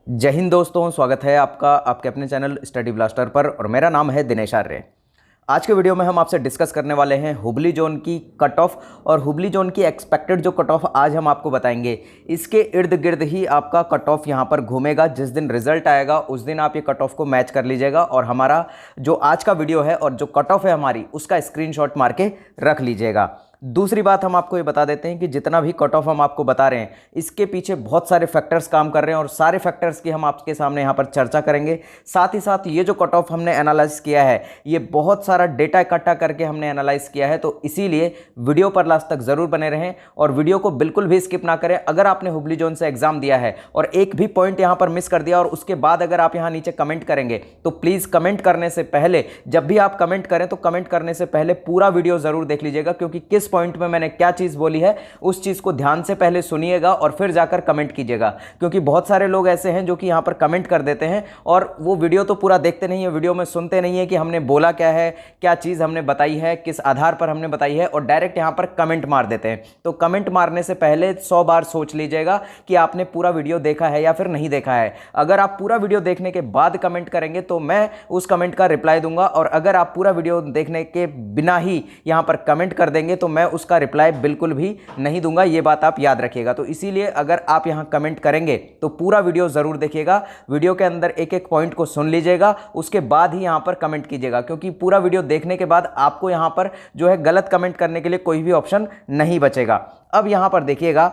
जय हिंद दोस्तों, स्वागत है आपका आपके अपने चैनल स्टडी ब्लास्टर पर और मेरा नाम है दिनेश आर्य। आज के वीडियो में हम आपसे डिस्कस करने वाले हैं हुबली जोन की कट ऑफ और हुबली जोन की एक्सपेक्टेड जो कट ऑफ आज हम आपको बताएंगे, इसके इर्द गिर्द ही आपका कट ऑफ यहाँ पर घूमेगा। जिस दिन रिजल्ट आएगा उस दिन आप ये कट ऑफ को मैच कर लीजिएगा और हमारा जो आज का वीडियो है और जो कट ऑफ है हमारी, उसका स्क्रीनशॉट मार के रख लीजिएगा। दूसरी बात हम आपको ये बता देते हैं कि जितना भी कट ऑफ हम आपको बता रहे हैं, इसके पीछे बहुत सारे फैक्टर्स काम कर रहे हैं और सारे फैक्टर्स की हम आपके सामने यहाँ पर चर्चा करेंगे। साथ ही साथ ये जो कट ऑफ हमने एनालाइज किया है, ये बहुत सारा डेटा इकट्ठा करके हमने एनालाइज किया है, तो इसीलिए वीडियो पर लास्ट तक जरूर बने रहें और वीडियो को बिल्कुल भी स्किप ना करें। अगर आपने हुबली जोन से एग्जाम दिया है और एक भी पॉइंट यहाँ पर मिस कर दिया और उसके बाद अगर आप यहाँ नीचे कमेंट करेंगे, तो प्लीज़ कमेंट करने से पहले, जब भी आप कमेंट करें तो कमेंट करने से पहले पूरा वीडियो जरूर देख लीजिएगा, क्योंकि किस पॉइंट में मैंने क्या चीज़ बोली है उस चीज़ को ध्यान से पहले सुनिएगा और फिर जाकर कमेंट कीजिएगा। क्योंकि बहुत सारे लोग ऐसे हैं जो कि यहाँ पर कमेंट कर देते हैं और वो वीडियो तो पूरा देखते नहीं है, वीडियो में सुनते नहीं है कि हमने बोला क्या है, क्या चीज़ हमने बताई है, किस आधार पर हमने बताई है, और डायरेक्ट यहाँ पर कमेंट मार देते हैं। तो कमेंट मारने से पहले 100 बार सोच लीजिएगा कि आपने पूरा वीडियो देखा है या फिर नहीं देखा है। अगर आप पूरा वीडियो देखने के बाद कमेंट करेंगे तो मैं उस कमेंट का रिप्लाई दूंगा, और अगर आप पूरा वीडियो देखने के बिना ही यहाँ पर कमेंट कर देंगे तो मैं उसका रिप्लाई बिल्कुल भी नहीं दूंगा। ये बात आप याद रखिएगा। तो इसीलिए अगर आप यहाँ कमेंट करेंगे तो पूरा वीडियो जरूर देखिएगा, वीडियो के अंदर एक एक पॉइंट को सुन लीजिएगा, उसके बाद ही यहाँ पर कमेंट कीजिएगा, क्योंकि पूरा वीडियो देखने के बाद आपको यहाँ पर जो है गलत कमेंट करने के लिए कोई भी ऑप्शन नहीं बचेगा। अब यहाँ पर देखिएगा,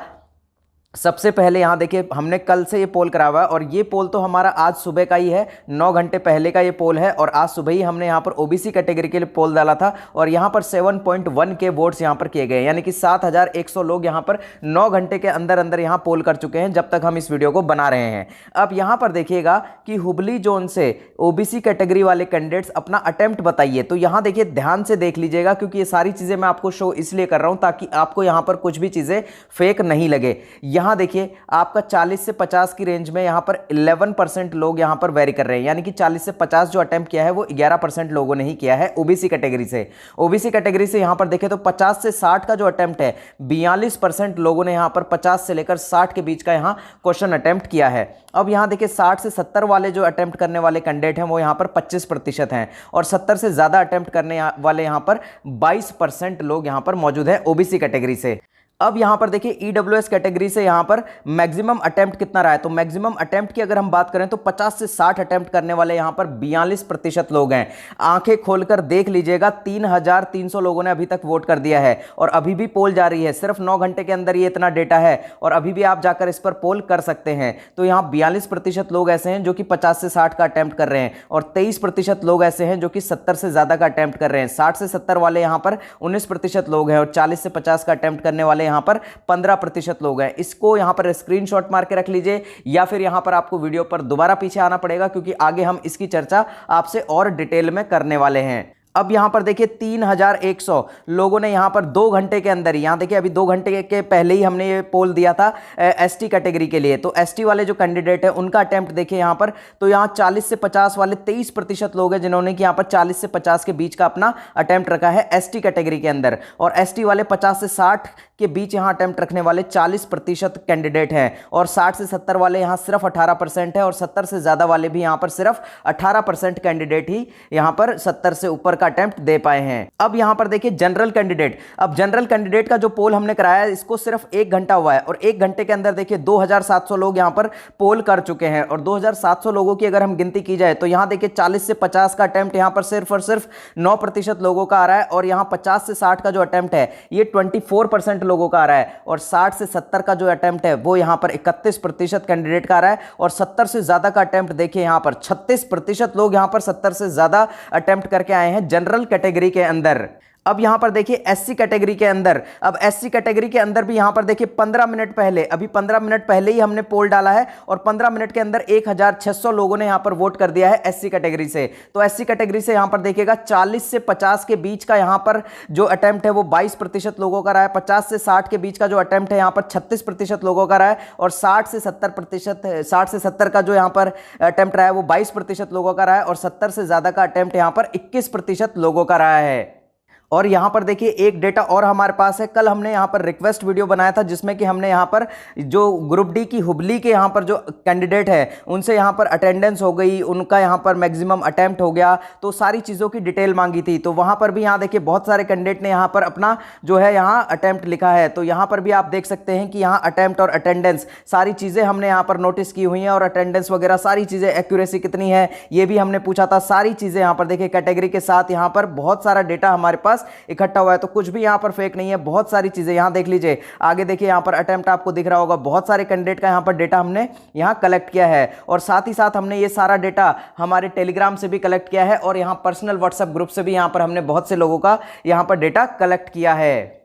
सबसे पहले यहाँ देखिए, हमने कल से ये पोल करा हुआ है और ये पोल तो हमारा आज सुबह का ही है, 9 घंटे पहले का ये पोल है। और आज सुबह ही हमने यहाँ पर ओबीसी कैटेगरी के लिए पोल डाला था और यहाँ पर 7.1 के वोट्स यहाँ पर किए गए, यानी कि 7100 लोग यहाँ पर 9 घंटे के अंदर अंदर यहाँ पोल कर चुके हैं जब तक हम इस वीडियो को बना रहे हैं। अब यहाँ पर देखिएगा कि हुबली जोन से ओबीसी कैटेगरी वाले कैंडिडेट्स अपना अटेम्प्ट बताइए। तो यहाँ देखिए, ध्यान से देख लीजिएगा, क्योंकि ये सारी चीज़ें मैं आपको शो इसलिए कर रहा हूँ ताकि आपको यहाँ पर कुछ भी चीज़ें फेक नहीं लगे। यहाँ देखिए, आपका 40 से 50 की रेंज में यहाँ पर 11% लोग यहाँ पर वेरी कर रहे हैं, यानी कि 40 से 50 जो अटेम्प्ट किया है वो 11% लोगों ने ही किया है ओबीसी कैटेगरी से। ओबीसी कैटेगरी से यहाँ पर देखें तो 50 से 60 का जो अटेम्प्ट है, 42% लोगों ने यहाँ पर 50 से लेकर 60 के बीच का यहाँ क्वेश्चन अटेम्प्ट किया है। अब यहाँ देखिए, 60 से 70 वाले जो अटेम्प्ट करने वाले कैंडिडेट हैं वो यहाँ पर 25% हैं और 70 से ज़्यादा अटेम्प्ट करने वाले यहाँ पर 22% लोग यहाँ पर मौजूद हैं ओबीसी कैटेगरी से। अब यहाँ पर देखिए, ईडब्ल्यूएस कैटेगरी से यहाँ पर मैक्सिमम अटेम्प्ट कितना रहा है, तो मैक्सिमम अटेम्प्ट की अगर हम बात करें तो 50 से 60 अटेम्प्ट करने वाले यहाँ पर 42% लोग हैं। आंखें खोलकर देख लीजिएगा, 3300 लोगों ने अभी तक वोट कर दिया है और अभी भी पोल जारी है। सिर्फ 9 घंटे के अंदर ये इतना डेटा है और अभी भी आप जाकर इस पर पोल कर सकते हैं। तो यहाँ 42% लोग ऐसे हैं जो कि 50 से 60 का अटेम्प्ट कर रहे हैं और 23% लोग ऐसे हैं जो कि 70 से ज़्यादा का अटेम्प्ट कर रहे हैं। 60 से 70 वाले यहाँ पर 19% लोग हैं और 40 से 50 का अटेम्प्ट करने वाले यहाँ पर 15% लोग हैं। इसको यहाँ पर स्क्रीनशॉट मार के रख लीजिए, या फिर यहाँ पर आपको वीडियो पर दोबारा पीछे आना पड़ेगा, क्योंकि आगे हम इसकी चर्चा आपसे और डिटेल में करने वाले हैं। अब यहां पर देखिए, 3100 लोगों ने यहां पर 2 घंटे के अंदर, यहां देखिए अभी 2 घंटे के पहले ही हमने ये पोल दिया था एसटी कैटेगरी के लिए। तो एसटी वाले जो कैंडिडेट है उनका अटेम्प्ट देखिए यहां पर, तो यहां 40 से 50 वाले 23% लोग हैं जिन्होंने कि यहां पर 40 से 50 के बीच का अपना अटेम्प्ट रखा है एसटी कैटेगरी के अंदर। और एसटी वाले 50 से 60 के बीच यहां अटेम्प्ट रखने वाले 40% कैंडिडेट हैं और 60 से 70 वाले यहां सिर्फ 18% है और 70 से ज्यादा वाले भी यहां पर सिर्फ 18% कैंडिडेट ही यहां पर 70 से ऊपर का अटेम्प्ट दे पाए हैं। अब यहां पर देखिए, जनरल कैंडिडेट, अब जनरल कैंडिडेट का जो पोल हमने कराया है इसको सिर्फ 1 घंटा हुआ है और 1 घंटे के अंदर देखिए 2700 लोग यहां पर पोल कर चुके हैं और 2700 लोगों की अगर हम गिनती की जाए तो यहां देखिए 40 से 50 का अटेम्प्ट यहां पर सिर्फ और सिर्फ 9% लोगों का आ रहा है और यहां 50 से 60 का जो अटेम्प्ट है ये 24% लोगों का आ रहा है और 60 से 70 का जो अटेम्प्ट है वो यहां पर 31% कैंडिडेट का आ रहा है और 70 से ज्यादा का अटेम्प्ट देखिए यहां पर 36% लोग यहां पर 70 से ज्यादा अटेम्प्ट करके आए हैं जनरल कैटेगरी के अंदर। अब यहां पर देखिए एससी कैटेगरी के अंदर, अब एससी कैटेगरी के अंदर भी यहां पर देखिए 15 मिनट पहले, अभी 15 मिनट पहले ही हमने पोल डाला है और 15 मिनट के अंदर 1600 लोगों ने यहां पर वोट कर दिया है एससी कैटेगरी से। तो एससी कैटेगरी से यहां पर देखिएगा 40 से 50 के बीच का यहां पर जो अटेम्प्ट है वो 22% लोगों का रहा है। 50 से 60 के बीच का जो अटेम्प्ट है यहां पर 36% लोगों का रहा है और 60 से 70 का जो यहां पर अटेम्प्ट रहा है वो 22% लोगों का रहा है और 70 से ज्यादा का अटेम्प्ट यहां पर 21% लोगों का रहा है। और यहाँ पर देखिए एक डेटा और हमारे पास है। कल हमने यहाँ पर रिक्वेस्ट वीडियो बनाया था जिसमें कि हमने यहाँ पर जो ग्रुप डी की हुबली के यहाँ पर जो कैंडिडेट है उनसे यहाँ पर अटेंडेंस हो गई, उनका यहाँ पर मैक्सिमम अटेम्प्ट हो गया, तो सारी चीज़ों की डिटेल मांगी थी। तो वहाँ पर भी यहाँ देखिए बहुत सारे कैंडिडेट ने यहाँ पर अपना जो है यहाँ अटेम्प्ट लिखा है। तो यहाँ पर भी आप देख सकते हैं कि यहाँ अटेम्प्ट और अटेंडेंस सारी चीज़ें हमने यहाँ पर नोटिस की हुई हैं, और अटेंडेंस वगैरह सारी चीज़ें, एक्यूरेसी कितनी है ये भी हमने पूछा था। सारी चीज़ें यहाँ पर देखिए कैटेगरी के साथ यहाँ पर बहुत सारा डेटा हमारे पास इकट्ठा हुआ है। तो कुछ भी यहाँ पर फेक नहीं है, बहुत सारी चीज़ें यहाँ देख लीजिए। आगे देखिए यहाँ पर अटेम्प्ट आपको दिख रहा होगा, बहुत सारे कैंडिडेट का यहाँ पर डेटा हमने यहाँ कलेक्ट किया है, और साथ ही साथ हमने ये सारा डेटा हमारे टेलीग्राम से भी कलेक्ट किया है, और यहाँ पर्सनल व्हाट्सएप ग्रुप से भी यहाँ पर हमने बहुत से लोगों का यहाँ पर डेटा कलेक्ट किया है।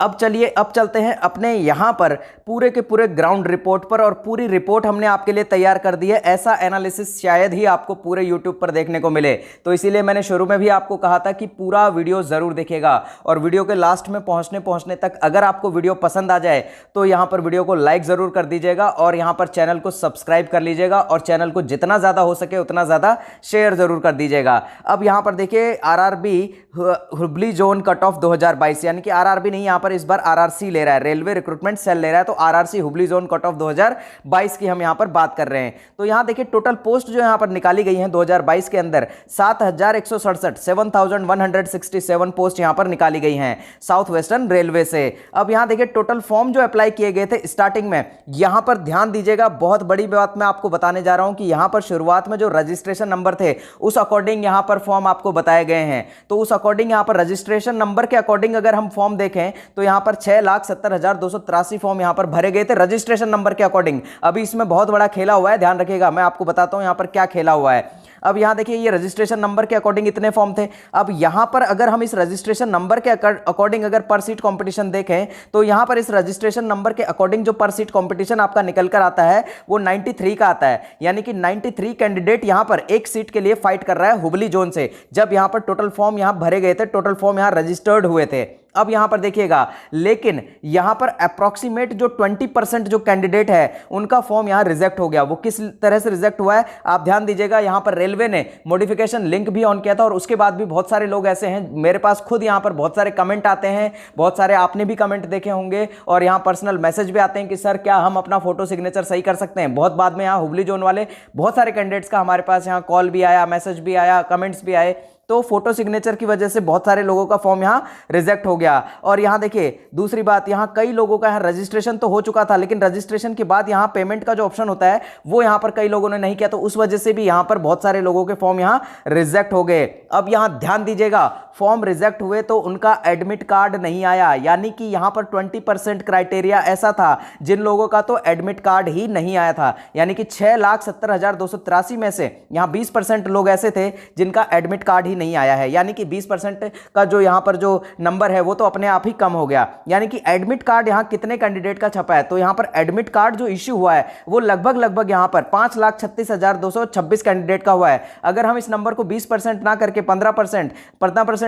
अब चलिए, अब चलते हैं अपने यहाँ पर पूरे के पूरे ग्राउंड रिपोर्ट पर, और पूरी रिपोर्ट हमने आपके लिए तैयार कर दी है। ऐसा एनालिसिस शायद ही आपको पूरे यूट्यूब पर देखने को मिले, तो इसीलिए मैंने शुरू में भी आपको कहा था कि पूरा वीडियो ज़रूर देखिएगा, और वीडियो के लास्ट में पहुँचने तक अगर आपको वीडियो पसंद आ जाए तो यहाँ पर वीडियो को लाइक ज़रूर कर दीजिएगा, और यहाँ पर चैनल को सब्सक्राइब कर लीजिएगा, और चैनल को जितना ज़्यादा हो सके उतना ज़्यादा शेयर ज़रूर कर दीजिएगा। अब यहाँ पर देखिए RRB Hubli zone cut off 2022, यानी कि आरआरबी नहीं, यहाँ पर इस बार आरआरसी ले रहा है, रेलवे रिक्रूटमेंट सेल ले रहा है। तो RRC Hubli zone cut off 2022 की हम यहां पर बात कर रहे हैं। तो यहां देखिए टोटल पोस्ट जो यहां पर निकाली गई हैं 2022 के अंदर 7167 पोस्ट यहां पर निकाली गई हैं साउथ वेस्टर्न रेलवे से। अब यहां देखिए टोटल फॉर्म जो अप्लाई किए गए थे स्टार्टिंग में, यहां पर ध्यान दीजिएगा, बहुत बड़ी बात मैं आपको बताने जा रहा हूं कि यहां पर शुरुआत में जो रजिस्ट्रेशन नंबर थे उस अकॉर्डिंग यहां पर फॉर्म आपको बताए गए हैं। तो उस अकॉर्डिंग यहां पर रजिस्ट्रेशन नंबर के अकॉर्डिंग अगर हम फॉर्म देखें तो यहां पर 6,70,283 फॉर्म यहां पर भरे गए थे रजिस्ट्रेशन नंबर के अकॉर्डिंग। अभी इसमें बहुत बड़ा खेला हुआ है, ध्यान रखिएगा, मैं आपको बताता हूं यहां पर क्या खेला हुआ है। अब यहां देखिए ये रजिस्ट्रेशन नंबर के अकॉर्डिंग इतने फॉर्म थे। अब यहां पर अगर हम इस रजिस्ट्रेशन नंबर के अकॉर्डिंग अगर पर सीट कंपटीशन देखें तो यहां पर इस रजिस्ट्रेशन नंबर के अकॉर्डिंग जो पर सीट कंपटीशन आपका निकल कर आता है वो 93 का आता है, यानी कि 93 कैंडिडेट यहां पर एक सीट के लिए फाइट कर रहा है हुबली जोन से। जब यहां पर टोटल फॉर्म यहां भरे गए थे, टोटल फॉर्म यहां रजिस्टर्ड हुए थे। अब यहां पर देखिएगा, लेकिन यहां पर अप्रॉक्सीमेट जो 20% जो कैंडिडेट है उनका फॉर्म यहां रिजेक्ट हो गया। वो किस तरह से रिजेक्ट हुआ है आप ध्यान दीजिएगा। यहां पर रेलवे ने मॉडिफिकेशन लिंक भी ऑन किया था, और उसके बाद भी बहुत सारे लोग ऐसे हैं, मेरे पास खुद यहां पर बहुत सारे कमेंट आते हैं, बहुत सारे आपने भी कमेंट देखे होंगे, और यहां पर्सनल मैसेज भी आते हैं कि सर क्या हम अपना फोटो सिग्नेचर सही कर सकते हैं। बहुत बाद में यहां हुबली जोन वाले बहुत सारे कैंडिडेट्स का हमारे पास यहां कॉल भी आया, मैसेज भी आया, कमेंट्स भी आए। तो फोटो सिग्नेचर की वजह से बहुत सारे लोगों का फॉर्म यहां रिजेक्ट हो गया। और यहां देखिए दूसरी बात, यहां कई लोगों का यहां रजिस्ट्रेशन तो हो चुका था, लेकिन रजिस्ट्रेशन के बाद यहां पेमेंट का जो ऑप्शन होता है वो यहां पर कई लोगों ने नहीं किया, तो उस वजह से भी यहां पर बहुत सारे लोगों के फॉर्म यहां रिजेक्ट हो गए। अब यहां ध्यान दीजिएगा, फॉर्म रिजेक्ट हुए तो उनका एडमिट कार्ड नहीं आया, यानी कि यहां पर 20% क्राइटेरिया ऐसा था जिन लोगों का तो एडमिट कार्ड ही नहीं आया था, यानी कि 6,70,283 में से यहां 20% लोग ऐसे थे जिनका एडमिट कार्ड ही नहीं आया है, यानी कि 20% का जो यहां पर जो नंबर है वो तो अपने आप ही कम हो गया। यानी कि एडमिट कार्ड यहां कितने कैंडिडेट का छपा है, तो यहां पर एडमिट कार्ड जो इश्यू हुआ है वो लगभग यहां पर 5,36,226 कैंडिडेट का हुआ है। अगर हम इस नंबर को 20% ना करके 15%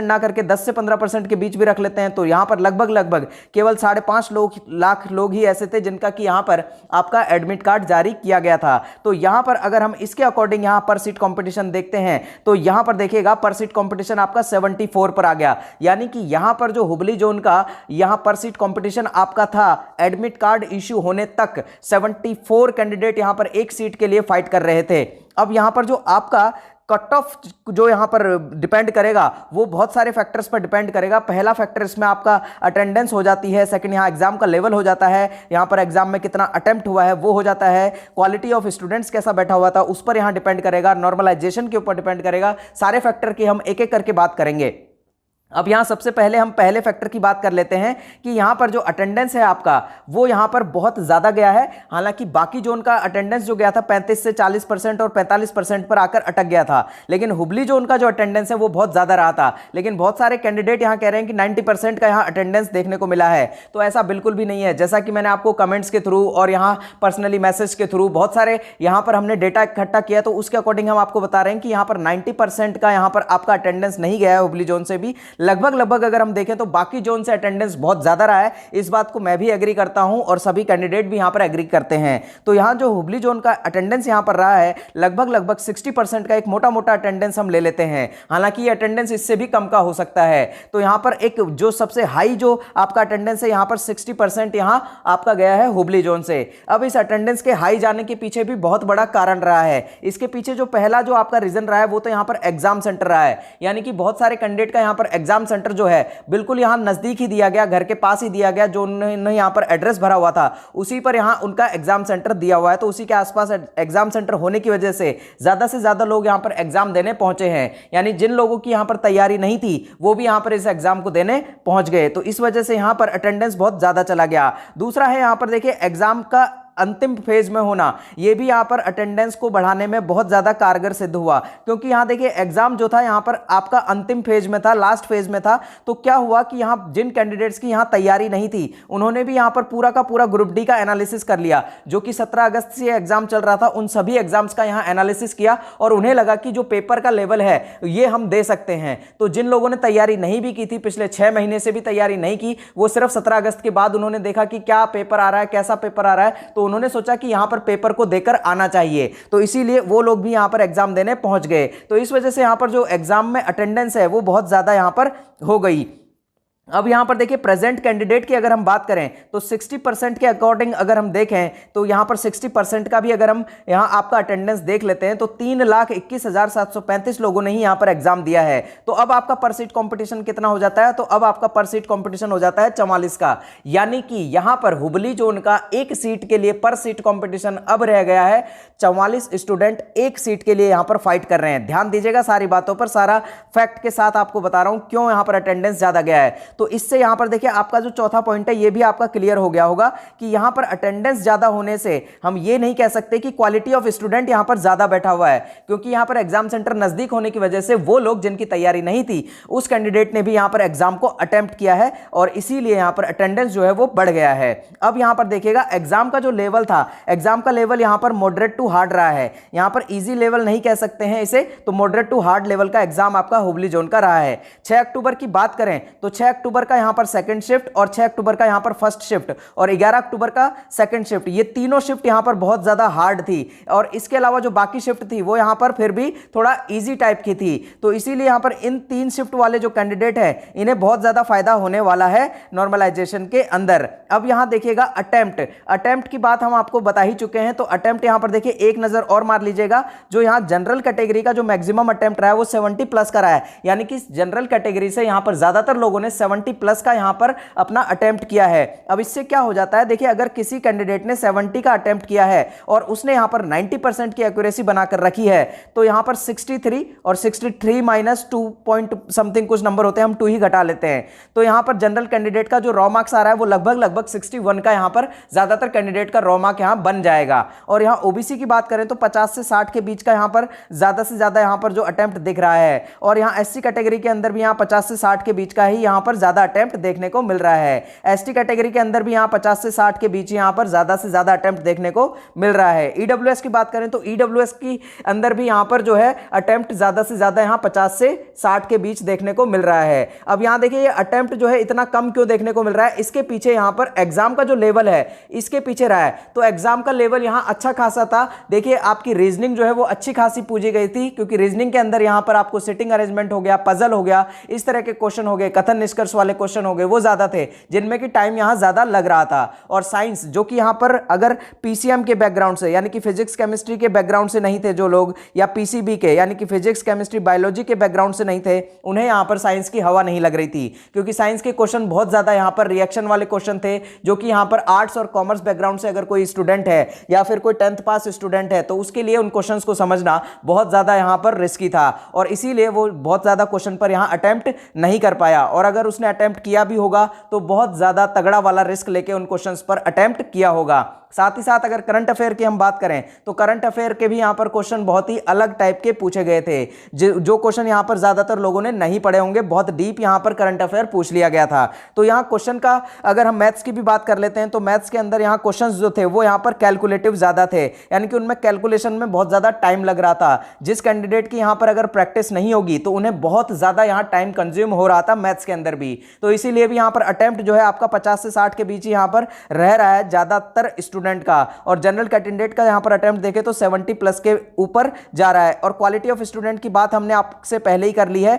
ना करके 10 से 15% के बीच भी रख लेते हैं, तो यहां पर लगभग केवल 5.5 लाख लोग ही ऐसे थे जिनका कि यहां पर आपका एडमिट कार्ड जारी किया गया था। तो यहां पर अगर हम इसके अकॉर्डिंग यहां पर सीट कंपटीशन देखते हैं तो यहां पर देखिएगा पर सीट कंपटीशन आपका 74 पर आ गया, यानी कि यहां पर जो हुबली जोन का यहां पर सीट कंपटीशन आपका था एडमिट कार्ड इश्यू होने तक 74 कैंडिडेट यहां पर एक सीट के लिए फाइट कर रहे थे। अब यहां पर जो आपका कट ऑफ जो यहां पर डिपेंड करेगा वो बहुत सारे फैक्टर्स पर डिपेंड करेगा। पहला फैक्टर इसमें आपका अटेंडेंस हो जाती है, सेकंड यहां एग्जाम का लेवल हो जाता है, यहां पर एग्जाम में कितना अटेम्प्ट हुआ है वो हो जाता है, क्वालिटी ऑफ स्टूडेंट्स कैसा बैठा हुआ था उस पर यहां डिपेंड करेगा, नॉर्मलाइजेशन के ऊपर डिपेंड करेगा। सारे फैक्टर की हम एक एक करके बात करेंगे। अब यहां सबसे पहले हम पहले फैक्टर की बात कर लेते हैं कि यहां पर जो अटेंडेंस है आपका वो यहां पर बहुत ज्यादा गया है। हालांकि बाकी जोन का अटेंडेंस जो गया था 35 से 40% और 45% पर आकर अटक गया था, लेकिन हुबली जोन का जो अटेंडेंस है वो बहुत ज्यादा रहा था। लेकिन बहुत सारे कैंडिडेट यहां कह रहे हैं कि 90% का यहां अटेंडेंस देखने को मिला है, तो ऐसा बिल्कुल भी नहीं है। जैसा कि मैंने आपको कमेंट्स के थ्रू और यहां पर्सनली मैसेज के थ्रू बहुत सारे यहां पर हमने डेटा इकट्ठा किया, तो उसके अकॉर्डिंग हम आपको बता रहे हैं कि यहां पर 90% का यहां पर आपका अटेंडेंस नहीं गया है हुबली जोन से भी, लगभग लगभग अगर हम देखें तो बाकी जोन से अटेंडेंस बहुत ज़्यादा रहा है। इस बात को मैं भी एग्री करता हूं और सभी कैंडिडेट भी यहां पर एग्री करते हैं। तो यहां जो हुबली जोन का अटेंडेंस यहां पर रहा है लगभग लगभग 60% का एक मोटा मोटा अटेंडेंस हम ले लेते हैं। हालांकि ये अटेंडेंस इससे भी कम का हो सकता है। तो यहां पर एक जो सबसे हाई जो आपका अटेंडेंस है यहां पर 60% यहां आपका गया है हुबली जोन से। अब इस अटेंडेंस के हाई जाने के पीछे भी बहुत बड़ा कारण रहा है। इसके पीछे जो पहला जो आपका रीजन रहा है वो तो यहां पर एग्जाम सेंटर रहा है, यानी कि बहुत सारे कैंडिडेट का यहां पर एग्जाम सेंटर जो है बिल्कुल यहां नजदीक ही दिया गया, घर के पास ही दिया गया। जो उन्होंने यहां पर एड्रेस भरा हुआ था उसी पर यहां उनका एग्जाम सेंटर दिया हुआ है। तो उसी के आसपास एग्जाम सेंटर होने की वजह से ज्यादा से ज्यादा लोग यहां पर एग्जाम देने पहुंचे हैं, यानी जिन लोगों की यहां पर तैयारी नहीं थी वो भी यहां पर इस एग्जाम को देने पहुंच गए। तो इस वजह से यहां पर अटेंडेंस बहुत ज्यादा चला गया। दूसरा है यहां पर देखिए एग्जाम का अंतिम फेज में होना, यह भी यहां पर अटेंडेंस को बढ़ाने में बहुत ज्यादा कारगर सिद्ध हुआ। क्योंकि यहां देखिए एग्जाम जो था यहां पर आपका अंतिम फेज में था, लास्ट फेज में था। तो क्या हुआ कि यहां जिन कैंडिडेट्स की यहां तैयारी नहीं थी उन्होंने भी यहां पर पूरा का पूरा ग्रुप डी का एनालिसिस कर लिया। जो कि 17 अगस्त से एग्जाम चल रहा था उन सभी एग्जाम्स का यहां एनालिसिस किया और उन्हें लगा कि जो पेपर का लेवल है ये हम दे सकते हैं। तो जिन लोगों ने तैयारी नहीं भी की थी, पिछले 6 महीने से भी तैयारी नहीं की, वो सिर्फ 17 अगस्त के बाद उन्होंने देखा कि क्या पेपर आ रहा है, कैसा पेपर आ रहा है, तो उन्होंने सोचा कि यहां पर पेपर को देकर आना चाहिए। तो इसीलिए वो लोग भी यहां पर एग्जाम देने पहुंच गए। तो इस वजह से यहां पर जो एग्जाम में अटेंडेंस है वो बहुत ज्यादा यहां पर हो गई। अब यहां पर देखिए प्रेजेंट कैंडिडेट की अगर हम बात करें तो 60% के अकॉर्डिंग अगर हम देखें तो यहां पर 60% का भी अगर हम यहां आपका अटेंडेंस देख लेते हैं तो 3,21,735 लोगों ने ही यहां पर एग्जाम दिया है। तो अब आपका पर सीट कंपटीशन कितना हो जाता है? तो अब आपका पर सीट कंपटीशन हो जाता है 44 का, यानी कि यहां पर हुबली जोन का एक सीट के लिए पर सीट कंपटीशन अब रह गया है 44 स्टूडेंट एक सीट के लिए यहां पर फाइट कर रहे हैं। ध्यान दीजिएगा, सारी बातों पर सारा फैक्ट के साथ आपको बता रहा हूं क्यों यहां पर अटेंडेंस ज्यादा गया है। तो इससे यहां पर देखिए आपका जो चौथा पॉइंट है ये भी आपका क्लियर हो गया होगा कि यहां पर अटेंडेंस ज्यादा होने से हम ये नहीं कह सकते कि क्वालिटी ऑफ स्टूडेंट यहां पर ज्यादा बैठा हुआ है, क्योंकि यहां पर एग्जाम सेंटर नजदीक होने की वजह से वो लोग जिनकी तैयारी नहीं थी उस कैंडिडेट ने भी यहां पर एग्जाम को अटेम्प्ट किया है और इसीलिए यहां पर अटेंडेंस जो है वो बढ़ गया है। अब यहां पर देखिएगा एग्जाम का जो लेवल था, एग्जाम का लेवल यहां पर मॉडरेट टू हार्ड रहा है। यहां पर इजी लेवल नहीं कह सकते हैं इसे, तो मॉडरेट टू हार्ड लेवल का एग्जाम आपका हुबली जोन का रहा है। 6 अक्टूबर की बात करें तो 6 अक्टूबर का यहां पर सेकंड शिफ्ट और 6 अक्टूबर का यहां पर फर्स्ट शिफ्ट और 11 अक्टूबर का सेकंड शिफ्ट, ये तीनों शिफ्ट यहां पर बहुत ज्यादा हार्ड थी। और इसके अलावा जो बाकी शिफ्ट थी वो यहां पर फिर भी थोड़ा इजी टाइप की थी। तो इसीलिए यहां पर इन 3 शिफ्ट वाले जो कैंडिडेट हैं इन्हें बहुत ज्यादा फायदा होने वाला है नॉर्मलाइजेशन के अंदर। अब यहां देखिएगा अटेम्प्ट की बात हम आपको बता ही चुके हैं। तो अटेम्प्ट यहां पर देखिए एक नजर और मार लीजिएगा, जो यहां जनरल कैटेगरी का जो मैक्सिमम अटेम्प्ट रहा है वो 70 प्लस का रहा है, यानी कि जनरल कैटेगरी से यहां पर ज्यादातर लोगों ने 70 प्लस का यहां पर अपना अटेम्प्ट किया है। अब इससे क्या हो जाता है, देखिए अगर किसी कैंडिडेट ने 70 का अटेम्प्ट किया है और उसने यहां पर 90% की एक्यूरेसी बनाकर रखी है तो यहां पर 63 और 63 माइनस 2 पॉइंट समथिंग कुछ नंबर होते हैं, हम 2 ही घटा लेते हैं। तो यहां पर जनरल कैंडिडेट का जो रॉ मार्क्स आ रहा है वो लगभग 61 का यहां पर ज्यादातर कैंडिडेट का रॉ मार्क यहां बन जाएगा। और यहां ओबीसी की बात करें तो 50 से 60 के बीच का यहां पर ज्यादा से ज्यादा यहां पर जो अटेम्प्ट दिख रहा है। और यहां एससी कैटेगरी के अंदर भी यहां 50 से 60 के बीच का ही यहां पर ज्यादा अटेम्प्ट देखने को मिल रहा है। एसटी कैटेगरी के अंदर भी यहां 50 से 60 के बीच यहां पर ज्यादा से ज्यादा अटेम्प्ट देखने को मिल रहा है। ईडब्ल्यूएस की बात करें तो ईडब्ल्यूएस की अंदर भी यहां पर जो है अटेम्प्ट ज्यादा से ज्यादा यहां 50 से 60 के बीच देखने को मिल रहा है। अब यहां देखिए ये अटेम्प्ट जो है इतना कम क्यों देखने को मिल रहा है, इसके पीछे यहां पर एग्जाम का जो लेवल है इसके पीछे रहा है। तो एग्जाम का लेवल यहां अच्छा खासा था। देखिए आपकी रीजनिंग जो है वो अच्छी खासी पूछी गई थी, क्योंकि रीजनिंग के अंदर यहां पर आपको सिटिंग अरेंजमेंट हो गया, पजल हो गया, इस तरह के क्वेश्चन हो गए, कथन निष्कर्ष वाले क्वेश्चन हो गए, वो ज्यादा थे जिनमें कि टाइम यहां ज्यादा लग रहा था। और साइंस जो कि यहां पर अगर पीसीएम के बैकग्राउंड से यानी कि फिजिक्स केमिस्ट्री के बैकग्राउंड से नहीं थे जो लोग, या पीसीबी के यानी कि फिजिक्स केमिस्ट्री बायोलॉजी के बैकग्राउंड से नहीं थे, उन्हें यहां पर साइंस की हवा नहीं लग रही थी, क्योंकि साइंस के क्वेश्चन बहुत ज्यादा यहां पर रिएक्शन वाले क्वेश्चन थे। जो कि यहां पर आर्ट्स और कॉमर्स बैकग्राउंड से अगर कोई स्टूडेंट है या फिर कोई 10th पास स्टूडेंट है तो उसके लिए उन क्वेश्चंस को समझना बहुत ज्यादा यहां पर रिस्की था और इसीलिए वो बहुत ज्यादा क्वेश्चन पर यहां अटेम्प्ट नहीं कर पाया। और अगर उसने अटेम्प्ट किया भी होगा तो बहुत ज्यादा तगड़ा वाला रिस्क लेके उन क्वेश्चंस पर अटेम्प्ट किया होगा। साथ ही साथ अगर करंट अफेयर की हम बात करें तो करंट अफेयर के भी यहां पर क्वेश्चन बहुत ही अलग टाइप के पूछे गए थे, जो क्वेश्चन यहां पर ज्यादातर लोगों ने नहीं पढ़े होंगे, बहुत डीप यहां पर करंट अफेयर पूछ लिया गया था। तो यहां क्वेश्चन का अगर हम मैथ्स की भी बात कर लेते हैं तो मैथ्स के अंदर यहां क्वेश्चंस जो थे वो यहां पर कैलकुलेटिव ज्यादा थे, यानी कि उनमें कैलकुलेशन में बहुत ज्यादा टाइम लग रहा था। जिस कैंडिडेट की यहां पर अगर प्रैक्टिस नहीं होगी तो उन्हें बहुत ज्यादा यहां टाइम कंज्यूम हो रहा था मैथ्स के अंदर भी। तो इसीलिए भी यहां पर अटेम्प्ट जो है आपका 50 से 60 के बीच यहां पर रह रहा है ज्यादातर स्टूडेंट का, और जनरल कैंडिडेट का यहां पर अटेम्प्ट देखें तो 70 प्लस के ऊपर जा रहा है। और क्वालिटी ऑफ स्टूडेंट की बात हमने आपसे पहले ही कर ली है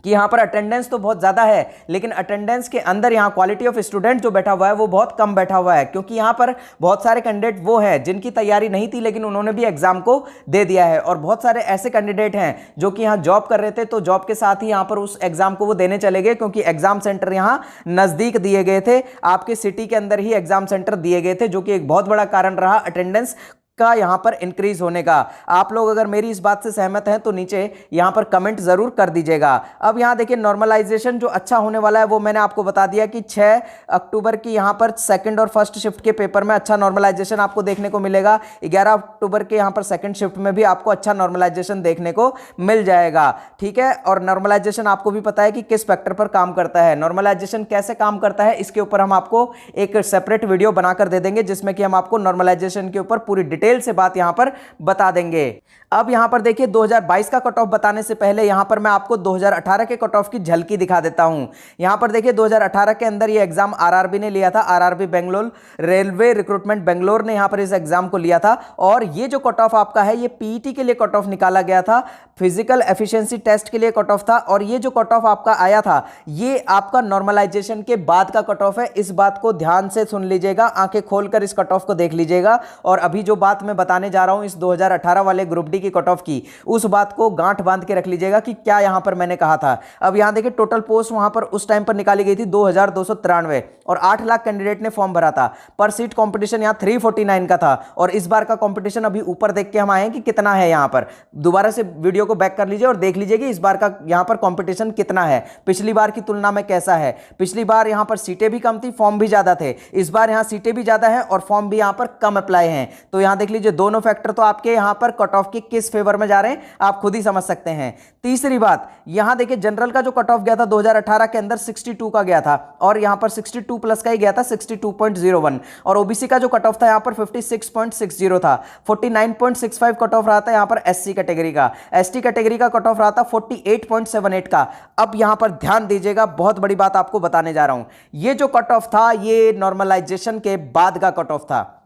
कि यहां पर अटेंडेंस तो बहुत ज्यादा है, लेकिन अटेंडेंस के अंदर यहां क्वालिटी ऑफ स्टूडेंट जो बैठा हुआ है वो बहुत कम बैठा हुआ है, क्योंकि यहां पर बहुत सारे कैंडिडेट वो हैं जिनकी तैयारी नहीं थी लेकिन उन्होंने भी एग्जाम को दे दिया है, और बहुत सारे ऐसे कैंडिडेट हैं जो कि यहां जॉब कर रहे थे तो जॉब के साथ ही यहां पर उस एग्जाम को वो देने चले गए, क्योंकि एग्जाम सेंटर यहां नजदीक दिए गए थे, आपके सिटी के अंदर ही एग्जाम सेंटर दिए गए थे, जो कि एक बहुत बड़ा कारण रहा अटेंडेंस का यहां पर इंक्रीज होने का। आप लोग अगर मेरी इस बात से सहमत हैं तो नीचे यहां पर कमेंट जरूर कर दीजिएगा। अब यहां देखिए नॉर्मलाइजेशन जो अच्छा होने वाला है वो मैंने आपको बता दिया कि 6 अक्टूबर की यहां पर सेकंड और फर्स्ट शिफ्ट के पेपर में अच्छा नॉर्मलाइजेशन आपको देखने को मिलेगा। 11 अक्टूबर के यहां पर सेकंड शिफ्ट में भी आपको अच्छा नॉर्मलाइजेशन देखने को मिल जाएगा, ठीक है। और नॉर्मलाइजेशन आपको भी पता है कि किस फैक्टर पर काम करता है, नॉर्मलाइजेशन कैसे काम करता है, इसके ऊपर हम आपको एक सेपरेट वीडियो बनाकर दे देंगे जिसमें कि हम आपको नॉर्मलाइजेशन के ऊपर पूरी डिटेल से बात यहां पर बता देंगे। अब यहां पर देखिए 2022 का कट ऑफ बताने से पहले यहां पर मैं आपको 2018 के कट ऑफ की झलकी दिखा देता हूं। यहां पर देखिए 2018 के अंदर ये एग्जाम आरआरबी ने लिया था, RRB Bangalore, railway recruitment Bangalore ने यहां पर इस एग्जाम को लिया था। और ये जो कट ऑफ आपका है ये पीईटी के लिए कट ऑफ निकाला गया था, फिजिकल एफिशिएंसी टेस्ट के लिए कट ऑफ था, और ये जो कट ऑफ आपका आया था ये आपका नॉर्मलाइजेशन के बाद का कट ऑफ है। इस बात को ध्यान से सुन लीजिएगा, आंखें खोलकर इस कट ऑफ को देख लीजिएगा। और अभी जो बात मैं बताने जा रहा हूं इस 2018 वाले ग्रुप डी की कट ऑफ की, उस बात को गांठ बांध के रख लीजिएगा कि क्या यहां पर मैंने कहा था। अब यहां देखिए टोटल पोस्ट वहां पर उस टाइम पर निकाली गई थी 2293, और 8 लाख कैंडिडेट ने फॉर्म भरा था। पर सीट कंपटीशन यहां 349 का था, और इस बार का कंपटीशन अभी ऊपर देख के हम आए हैं कि कितना है। यहां पर दोबारा से वीडियो को बैक कर लीजिए और देख लीजिए कि इस बार का यहां पर कंपटीशन कितना है, पिछली बार की तुलना में कैसा है। पिछली बार यहां पर सीटें भी कम थी, फॉर्म भी ज्यादा थे, इस बार यहां सीटें भी ज्यादा है और फॉर्म भी यहां पर कम अप्लाई हैं। तो यहां देख लीजिए दोनों फैक्टर तो आपके यहां पर कट ऑफ के किस फेवर में जा रहे हैं आप खुद ही समझ सकते हैं। तीसरी बात यहां देखिए जनरल का जो कट ऑफ गया था 2018 के अंदर 62 का गया था, और यहां पर 62 प्लस का ही गया था 62.01, और ओबीसी का जो कट ऑफ था यहां पर 56.60 था। 49.65 कट ऑफ रहा था यहां पर एससी कैटेगरी का, एसटी कैटेगरी का कट ऑफ रहा था 48.78 का। अब यहां पर ध्यान दीजिएगा, बहुत बड़ी बात आपको बताने जा रहा हूं। ये जो कट ऑफ था ये नॉर्मलाइजेशन के बाद का कट ऑफ था,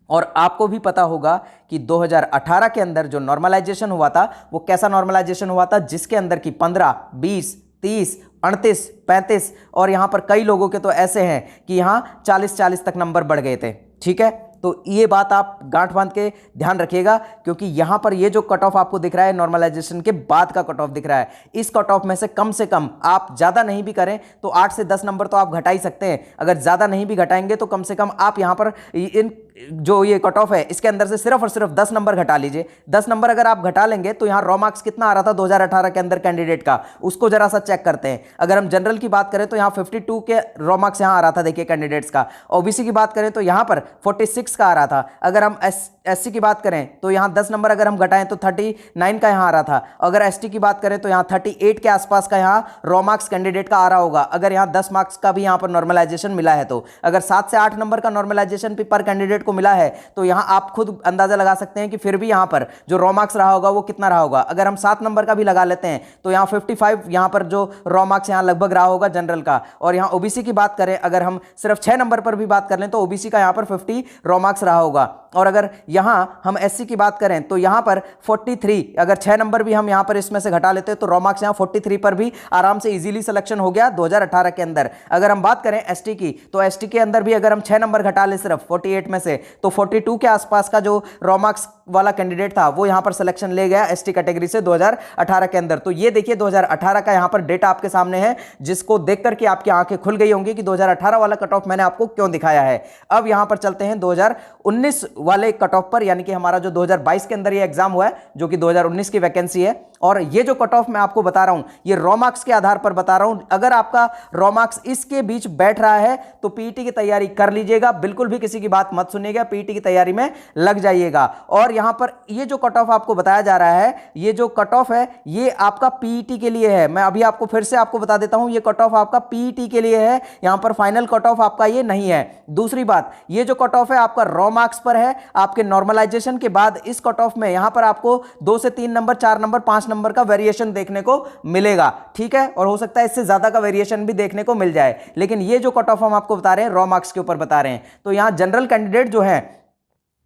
और आपको भी पता होगा कि 2018 के अंदर जो नॉर्मलाइजेशन हुआ था वो कैसा नॉर्मलाइजेशन हुआ था, जिसके अंदर की 15, 20, 30, 38, 35 और यहां पर कई लोगों के तो ऐसे हैं कि यहां 40 तक नंबर बढ़ गए थे, ठीक है। तो ये बात आप गांठ बांध के ध्यान रखिएगा, क्योंकि यहां पर ये जो कट ऑफ आपको दिख रहा है नॉर्मलाइजेशन के बाद का कट ऑफ दिख रहा है। इस कट ऑफ में से कम आप ज्यादा नहीं भी करें तो 8 से 10 नंबर तो आप घटा ही सकते हैं। अगर ज्यादा नहीं भी घटाएंगे तो कम से कम आप यहां पर इन जो ये कट ऑफ है इसके अंदर से सिर्फ और सिर्फ 10 नंबर घटा लीजिए। 10 नंबर अगर आप घटा लेंगे तो यहां रॉ मार्क्स कितना आ रहा था 2018 के अंदर कैंडिडेट का, उसको जरा सा चेक करते हैं। अगर हम जनरल की बात करें तो यहां 52 के रॉ मार्क्स यहां आ रहा था, देखिए कैंडिडेट्स का। ओबीसी की बात करें तो यहां पर 46 का आ रहा था। अगर हम एससी की बात करें तो यहां 10 नंबर अगर हम घटाएं तो 39 का यहां आ रहा था। अगर एसटी की बात करें तो यहां 38 के आसपास का यहां रॉ मार्क्स कैंडिडेट का आ रहा होगा, अगर यहां 10 मार्क्स का भी यहां पर नॉर्मलाइजेशन मिला है तो। अगर 7 से 8 नंबर का नॉर्मलाइजेशन भी पर कैंडिडेट को मिला है तो यहां आप खुद अंदाजा लगा सकते हैं कि फिर भी यहां पर जो रॉ मार्क्स रहा होगा वो कितना रहा होगा। अगर हम 7 नंबर का भी लगा लेते हैं तो यहां 55 यहां पर जो रॉ मार्क्स यहां लगभग रहा होगा जनरल का। और यहां ओबीसी की बात करें, अगर हम सिर्फ 6 नंबर पर भी बात कर लें तो ओबीसी का यहां पर 50 रॉ मार्क्स रहा होगा। और अगर यहां हम एससी की बात करें तो यहां पर 43, अगर 6 नंबर भी हम यहां पर इसमें से घटा लेते हैं तो रॉ मार्क्स यहां 43 पर भी आराम से इजीली सिलेक्शन हो गया 2018 के अंदर। अगर हम बात करें एसटी की तो एसटी के अंदर भी अगर हम 6 नंबर घटा ले सिर्फ 48 में से तो 42 के आसपास का जो रॉ मार्क्स वाला कैंडिडेट था वो यहां पर सिलेक्शन ले गया एसटी कैटेगरी से 2018 के अंदर। तो ये देखिए 2018 का यहां पर डेटा आपके सामने है, जिसको देख करके आपकी आंखें खुल गई होंगी कि 2018 वाला कट ऑफ मैंने आपको क्यों दिखाया है। अब यहां पर चलते हैं 2019 वाले कट ऑफ पर, यानी कि हमारा जो 2022 के अंदर ये एग्जाम हुआ है जो कि 2019 की वैकेंसी है, और ये जो कट ऑफ मैं आपको बता रहा हूं ये रॉ मार्क्स के आधार पर बता रहा हूं। अगर आपका रॉ मार्क्स इसके बीच बैठ रहा है तो पीईटी की तैयारी कर लीजिएगा, बिल्कुल भी किसी की बात मत सुनिएगा, पीईटी की तैयारी में लग जाइएगा। और यहां पर ये जो कट ऑफ आपको बताया जा रहा है, ये जो कट ऑफ है ये आपका पीईटी के लिए है। मैं अभी आपको फिर से आपको बता देता हूं, ये कट ऑफ आपका पीईटी के लिए है, यहां पर फाइनल कट ऑफ आपका ये नहीं है। दूसरी बात, ये जो कट ऑफ है आपका रॉ मार्क्स पर है, आपके नॉर्मलाइजेशन के बाद इस कट ऑफ में यहां पर आपको 2 से 3 नंबर, 4 नंबर, 5 नंबर का वेरिएशन देखने को मिलेगा, ठीक है। और हो सकता है इससे ज्यादा का वेरिएशन भी देखने को मिल जाए, लेकिन ये जो कट ऑफ हम आपको बता रहे हैं रॉ मार्क्स के ऊपर बता रहे हैं। तो यहां जनरल कैंडिडेट जो है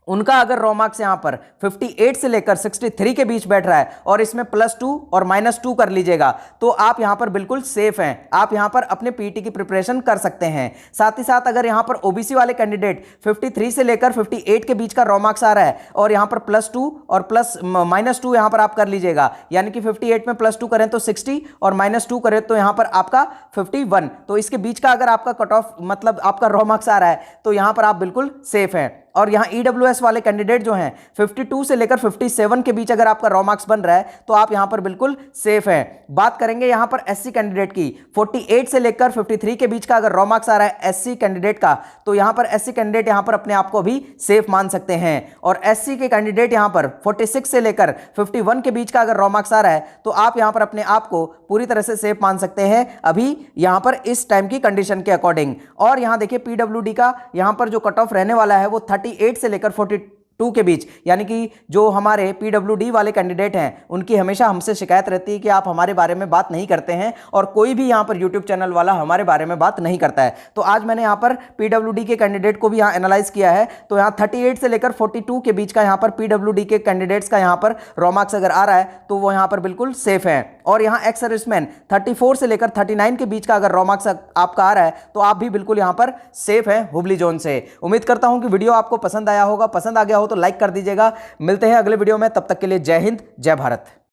उनका अगर रॉ मार्क्स यहां पर 58 से लेकर 63 के बीच बैठ रहा है और इसमें +2 और -2 कर लीजिएगा तो आप यहां पर बिल्कुल सेफ हैं, आप यहां पर अपने पीटी की प्रिपरेशन कर सकते हैं। साथ ही साथ अगर यहां पर ओबीसी वाले कैंडिडेट 53 से लेकर 58 के बीच का रॉ मार्क्स आ रहा है और यहां पर +2 और -2 यहां पर आप कर लीजिएगा, यानी कि 58 में +2 करें तो 60 और -2 करें तो यहां पर आपका 51, तो इसके बीच का अगर आपका कट ऑफ मतलब आपका रॉ मार्क्स आ रहा है तो यहां पर आप बिल्कुल सेफ हैं। और यहां ईडब्ल्यूएस वाले कैंडिडेट जो हैं 52 से लेकर 57 के बीच अगर आपका रॉ मार्क्स बन रहा है तो आप यहां पर बिल्कुल सेफ हैं। बात करेंगे यहां पर एससी कैंडिडेट की, 48 से लेकर 53 के बीच का अगर रॉ मार्क्स आ रहा है एससी कैंडिडेट का तो यहां पर एससी कैंडिडेट यहां पर अपने आप को भी सेफ मान सकते हैं। और एससी के कैंडिडेट यहां पर 46 से लेकर 51 के बीच का अगर रॉ मार्क्स आ रहा है तो आप यहां पर अपने आप को पूरी तरह से सेफ मान सकते हैं अभी यहां पर इस टाइम की कंडीशन के अकॉर्डिंग। और यहां देखिए पीडब्ल्यूडी का यहां पर जो कट ऑफ रहने वाला है वो 38 से लेकर 42 के बीच, यानी कि जो हमारे पीडब्ल्यूडी वाले कैंडिडेट हैं उनकी हमेशा हमसे शिकायत रहती है कि आप हमारे बारे में बात नहीं करते हैं और कोई भी यहां पर यूट्यूब चैनल वाला हमारे बारे में बात नहीं करता है। तो आज मैंने यहां पर पीडब्ल्यूडी के कैंडिडेट को भी यहां एनालाइज किया है, तो यहां 38 से लेकर 42 के बीच का यहां पर पीडब्ल्यूडी के कैंडिडेट्स का यहां पर रॉ मार्क्स अगर आ रहा है तो वो यहां पर बिल्कुल सेफ है। और यहां एक्स सर्विसमैन 34 से लेकर 39 के बीच का अगर रॉ मार्क्स आपका आ रहा है तो आप भी बिल्कुल यहां पर सेफ हैं हुबली जोन से। उम्मीद करता हूं कि वीडियो आपको पसंद आया होगा, पसंद आ गया हो तो लाइक कर दीजिएगा। मिलते हैं अगले वीडियो में, तब तक के लिए जय हिंद, जय भारत।